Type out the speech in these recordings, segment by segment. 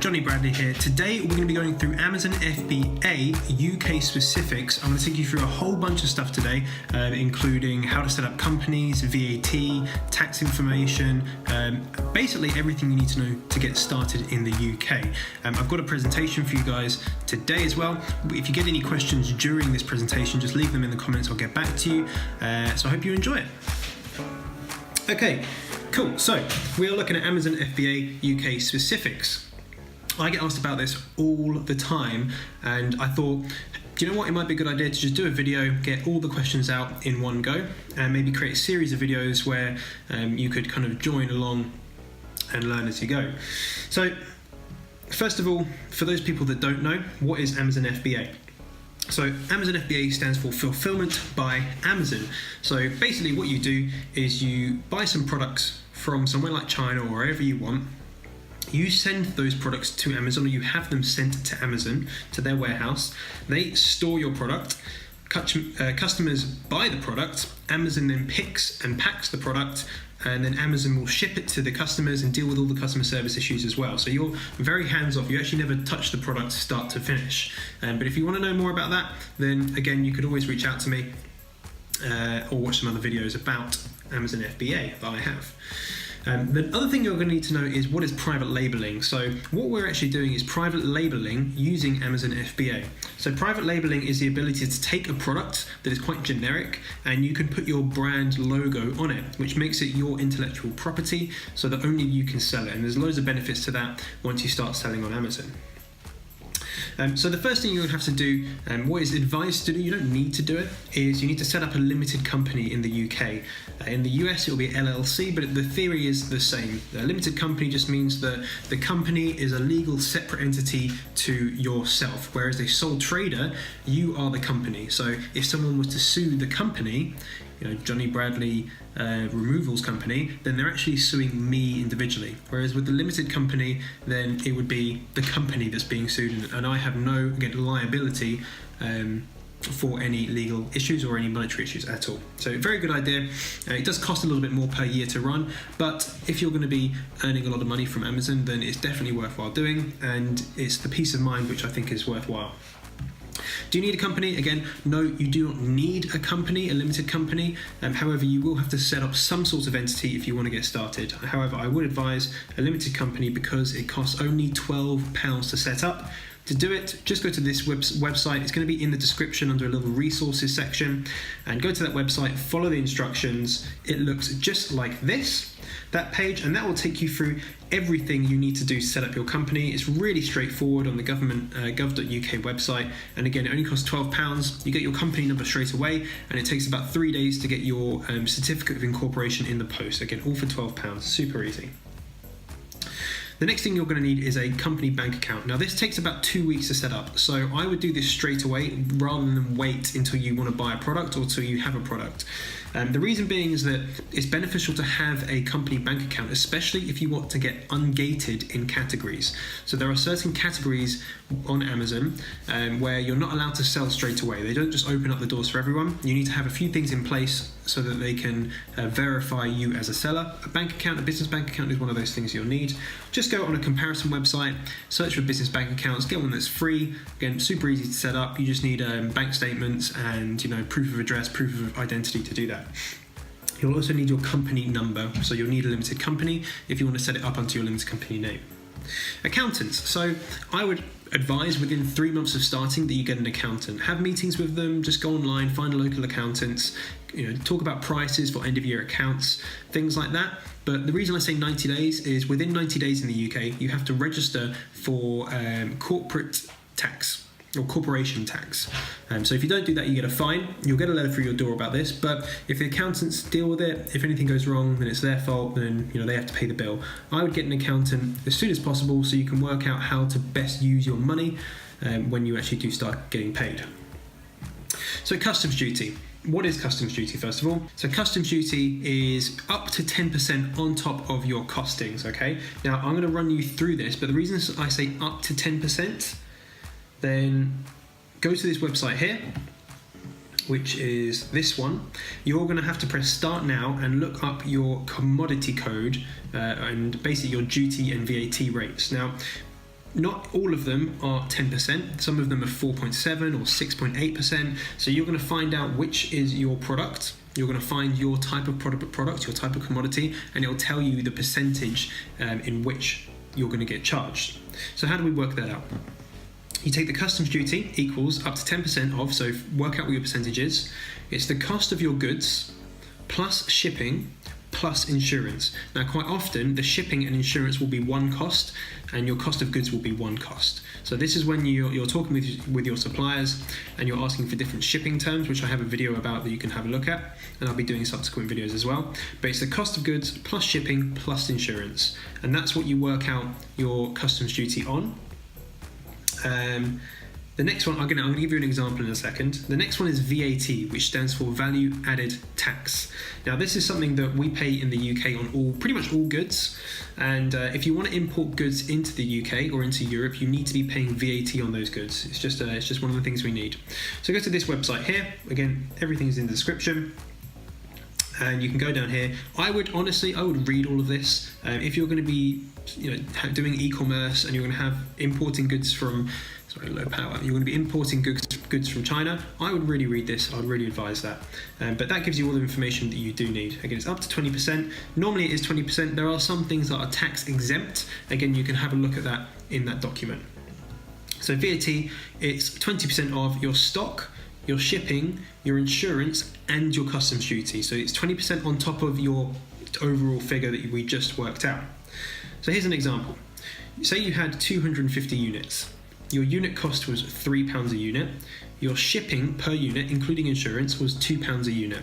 Jonny Bradley here. Today we're going to be going through Amazon FBA UK specifics. I'm going to take you through a whole bunch of stuff today, including how to set up companies, VAT, tax information, basically everything you need to know to get started in the UK. I've got a presentation for you guys today as well. If you get any questions during this presentation, just leave them in the comments, I'll get back to you. So I hope you enjoy it. Okay, cool. So we are looking at Amazon FBA UK specifics. I get asked about this all the time, and I thought, do you know what, it might be a good idea to just do a video, get all the questions out in one go, and maybe create a series of videos where you could kind of join along and learn as you go. So first of all, for those people that don't know, what is Amazon FBA? So Amazon FBA stands for Fulfillment by Amazon. So basically what you do is you buy some products from somewhere like China or wherever you want. You send those products to Amazon, or you have them sent to Amazon, to their warehouse. They store your product. Customers buy the product. Amazon then picks and packs the product, and then Amazon will ship it to the customers and deal with all the customer service issues as well. So you're very hands-off. You actually never touch the product start to finish. But if you want to know more about that, then again, you could always reach out to me or watch some other videos about Amazon FBA that I have. The other thing you're going to need to know is what is private labeling. So what we're actually doing is private labeling using Amazon FBA. So private labeling is the ability to take a product that is quite generic and you can put your brand logo on it, which makes it your intellectual property so that only you can sell it. And there's loads of benefits to that once you start selling on Amazon. So the first thing you're going to have to do, what is advised to do, you don't need to do it, is you need to set up a limited company in the UK. In the US it will be LLC, but the theory is the same. A limited company just means that the company is a legal separate entity to yourself, whereas a sole trader, you are the company. So if someone was to sue the company, Jonny Bradley Removals Company, then they're actually suing me individually. Whereas with the limited company, then it would be the company that's being sued, and I have no, again, liability for any legal issues or any monetary issues at all. So very good idea. It does cost a little bit more per year to run, but if you're going to be earning a lot of money from Amazon, then it's definitely worthwhile doing, and it's the peace of mind which I think is worthwhile. Do you need a company? Again, no, you do not need a company, a limited company. However, you will have to set up some sort of entity if you want to get started. However, I would advise a limited company because it costs only £12 to set up. To do it, just go to this website. It's going to be in the description under a little resources section, and go to that website, follow the instructions. It looks just like this, that page, and that will take you through everything you need to do to set up your company. It's really straightforward on the government gov.uk website, and again, it only costs £12. You get your company number straight away, and it takes about 3 days to get your certificate of incorporation in the post. Again, all for £12, super easy. The next thing you're going to need is a company bank account. Now this takes about 2 weeks to set up, so I would do this straight away rather than wait until you want to buy a product or until you have a product. The reason being is that it's beneficial to have a company bank account, especially if you want to get ungated in categories. So there are certain categories on Amazon where you're not allowed to sell straight away. They don't just open up the doors for everyone. You need to have a few things in place so that they can verify you as a seller. A bank account, a business bank account is one of those things you'll need. Just go on a comparison website, search for business bank accounts, get one that's free. Again, super easy to set up. You just need bank statements and proof of address, proof of identity to do that. You'll also need your company number, so you'll need a limited company if you want to set it up under your limited company name. Accountants. So I would advise within 3 months of starting that you get an accountant. Have meetings with them, just go online, find local accountants, talk about prices for end of year accounts, things like that. But the reason I say 90 days is within 90 days in the UK, you have to register for corporate tax or corporation tax. So if you don't do that, you get a fine. You'll get a letter through your door about this, but if the accountants deal with it, if anything goes wrong, then it's their fault, then they have to pay the bill. I would get an accountant as soon as possible so you can work out how to best use your money when you actually do start getting paid. So customs duty. What is customs duty, first of all? So customs duty is up to 10% on top of your costings, okay? Now, I'm going to run you through this, but the reason I say up to 10%, then go to this website here, which is this one. You're going to have to press start now and look up your commodity code and basically your duty and VAT rates. Now, not all of them are 10%. Some of them are 4.7 or 6.8%. So you're going to find out which is your product. You're going to find your type of product, your type of commodity, and it'll tell you the percentage in which you're going to get charged. So how do we work that out? You take the customs duty equals up to 10% of, so work out what your percentage is. It's the cost of your goods plus shipping plus insurance. Now, quite often the shipping and insurance will be one cost and your cost of goods will be one cost. So this is when you're talking with your suppliers and you're asking for different shipping terms, which I have a video about that you can have a look at, and I'll be doing subsequent videos as well. But it's the cost of goods plus shipping plus insurance, and that's what you work out your customs duty on. The next one, I'm going to give you an example in a second. The next one is VAT, which stands for Value Added Tax. Now, this is something that we pay in the UK on pretty much all goods. And if you want to import goods into the UK or into Europe, you need to be paying VAT on those goods. It's just one of the things we need. So go to this website here. Again, everything is in the description. And you can go down here. I would read all of this. If you're going to be, doing e-commerce and you're going to have importing goods from, low power. You're going to be importing goods from China. I would really read this. I would really advise that. But that gives you all the information that you do need. Again, it's up to 20%. Normally it is 20%. There are some things that are tax exempt. Again, you can have a look at that in that document. So VAT, it's 20% of your stock, your shipping, your insurance, and your customs duty. So it's 20% on top of your overall figure that we just worked out. So here's an example. Say you had 250 units. Your unit cost was £3 a unit. Your shipping per unit, including insurance, was £2 a unit.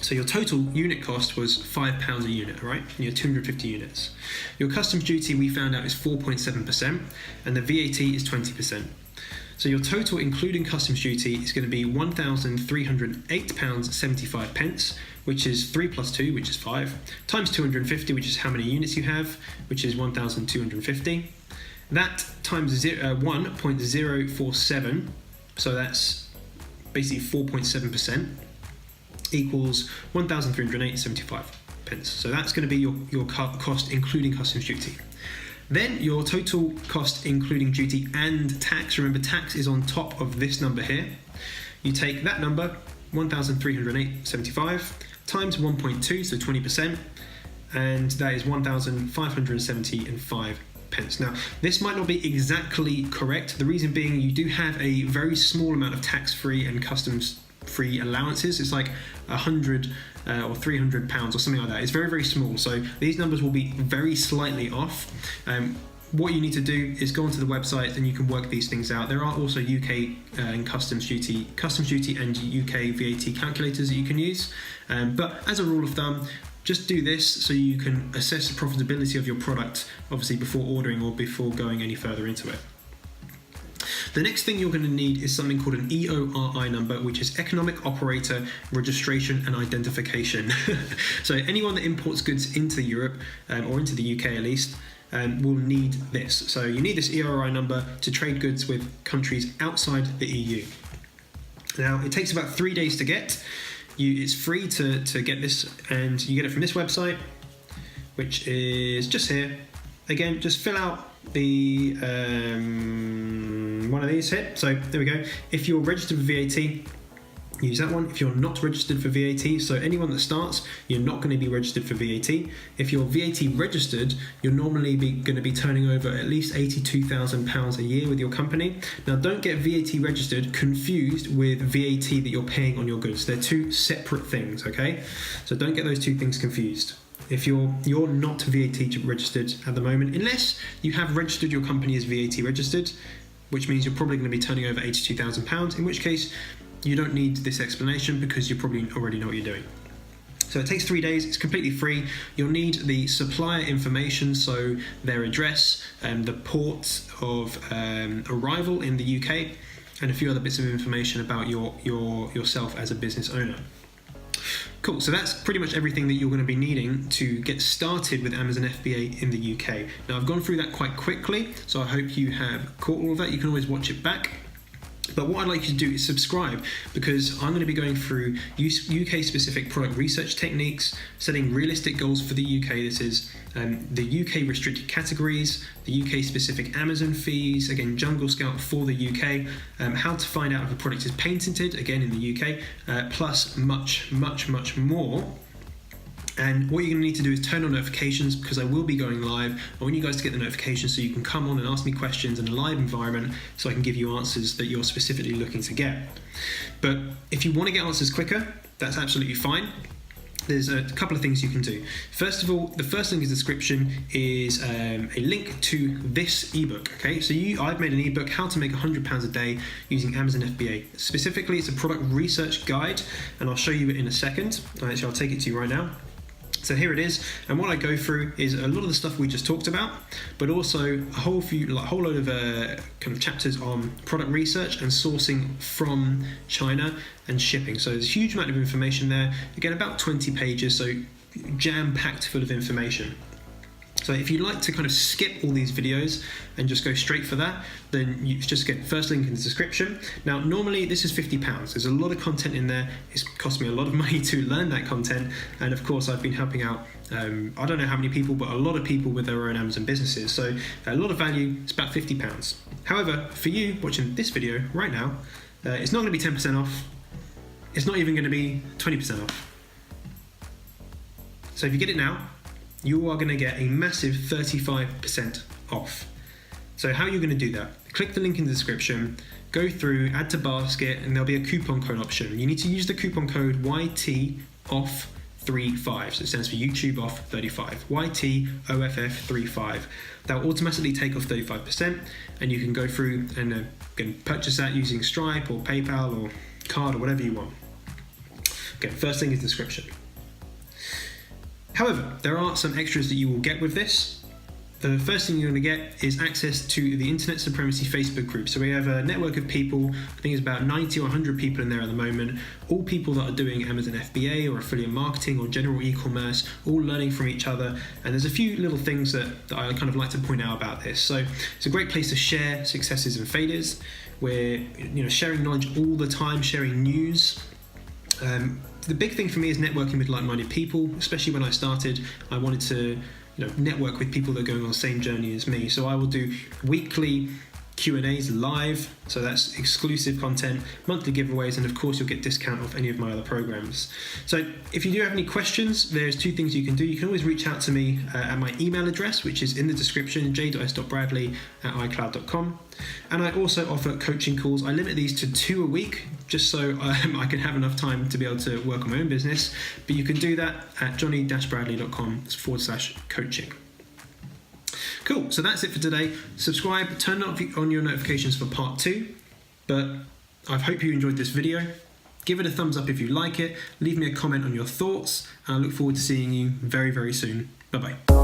So your total unit cost was £5 a unit, right? You had 250 units. Your customs duty, we found out, is 4.7%, and the VAT is 20%. So your total, including customs duty, is going to be £1,308.75, which is 3 plus 2, which is 5, times 250, which is how many units you have, which is 1,250. That times 1.047, so that's basically 4.7%, equals 1,308.75. So that's going to be your cost, including customs duty. Then your total cost, including duty and tax, remember tax is on top of this number here. You take that number, 1,308.75, times 1.2, so 20%, and that is 1,570.05. Now, this might not be exactly correct. The reason being, you do have a very small amount of tax-free and customs-free allowances. It's like 100 or 300 pounds or something like that. It's very, very small. So these numbers will be very slightly off. What you need to do is go onto the website and you can work these things out. There are also UK and customs duty and UK VAT calculators that you can use. But as a rule of thumb, just do this so you can assess the profitability of your product, obviously before ordering or before going any further into it. The next thing you're going to need is something called an EORI number, which is Economic Operator Registration and Identification. So anyone that imports goods into Europe, or into the UK at least, will need this. So you need this EORI number to trade goods with countries outside the EU. Now, it takes about 3 days to get. It's free to get this, and you get it from this website, which is just here. Again, just fill out the one of these here. So there we go. If you're registered for VAT, use that one. If you're not registered for VAT, so anyone that starts, you're not going to be registered for VAT. If you're VAT registered, you're normally going to be turning over at least £82,000 a year with your company. Now, don't get VAT registered confused with VAT that you're paying on your goods. They're two separate things, okay? So don't get those two things confused. If you're not VAT registered at the moment, unless you have registered your company as VAT registered, which means you're probably going to be turning over £82,000, in which case you don't need this explanation because you probably already know what you're doing. So it takes 3 days, it's completely free. You'll need the supplier information, so their address, the port of arrival in the UK, and a few other bits of information about yourself as a business owner. Cool, so that's pretty much everything that you're going to be needing to get started with Amazon FBA in the UK. Now, I've gone through that quite quickly, so I hope you have caught all of that. You can always watch it back. But what I'd like you to do is subscribe, because I'm going to be going through UK-specific product research techniques, setting realistic goals for the UK. This is the UK restricted categories, the UK-specific Amazon fees, again, Jungle Scout for the UK, how to find out if a product is patented, again, in the UK, plus much, much, much more. And what you're going to need to do is turn on notifications, because I will be going live. I want you guys to get the notifications so you can come on and ask me questions in a live environment, so I can give you answers that you're specifically looking to get. But if you want to get answers quicker, that's absolutely fine. There's a couple of things you can do. First of all, the first link in the description is a link to this ebook. Okay, so I've made an ebook, How to Make £100 a Day Using Amazon FBA. Specifically, it's a product research guide, and I'll show you it in a second. Actually, I'll take it to you right now. So here it is, and what I go through is a lot of the stuff we just talked about, but also a whole load of kind of chapters on product research and sourcing from China and shipping. So there's a huge amount of information there. Again, about 20 pages, so jam-packed full of information. So if you'd like to kind of skip all these videos and just go straight for that, then you just get first link in the description. Now, normally this is £50. There's a lot of content in there. It's cost me a lot of money to learn that content. And of course, I've been helping out, I don't know how many people, but a lot of people with their own Amazon businesses. So a lot of value, it's about £50. However, for you watching this video right now, it's not gonna be 10% off. It's not even gonna be 20% off. So if you get it now, you are going to get a massive 35% off. So how are you going to do that? Click the link in the description, go through, add to basket, and there'll be a coupon code option. You need to use the coupon code YTOFF35. So it stands for YouTube off 35. YTOFF35. That will automatically take off 35%, and you can go through and can purchase that using Stripe or PayPal or card or whatever you want. Okay, first thing is description. However, there are some extras that you will get with this. The first thing you're going to get is access to the Internet Supremacy Facebook group. So we have a network of people, I think it's about 90 or 100 people in there at the moment, all people that are doing Amazon FBA or affiliate marketing or general e-commerce, all learning from each other. And there's a few little things that I kind of like to point out about this. So it's a great place to share successes and failures. We're sharing knowledge all the time, sharing news. The big thing for me is networking with like-minded people. Especially when I started, I wanted to network with people that are going on the same journey as me. So I will do weekly Q&As live, so that's exclusive content, monthly giveaways, and of course you'll get discount off any of my other programs. So if you do have any questions, there's two things you can do. You can always reach out to me at my email address, which is in the description, j.s.bradley@icloud.com. And I also offer coaching calls. I limit these to 2 a week, just so I can have enough time to be able to work on my own business. But you can do that at jonny-bradley.com/coaching. Cool, so that's it for today. Subscribe, turn on your notifications for part 2. But I hope you enjoyed this video. Give it a thumbs up if you like it. Leave me a comment on your thoughts. And I look forward to seeing you very, very soon. Bye-bye.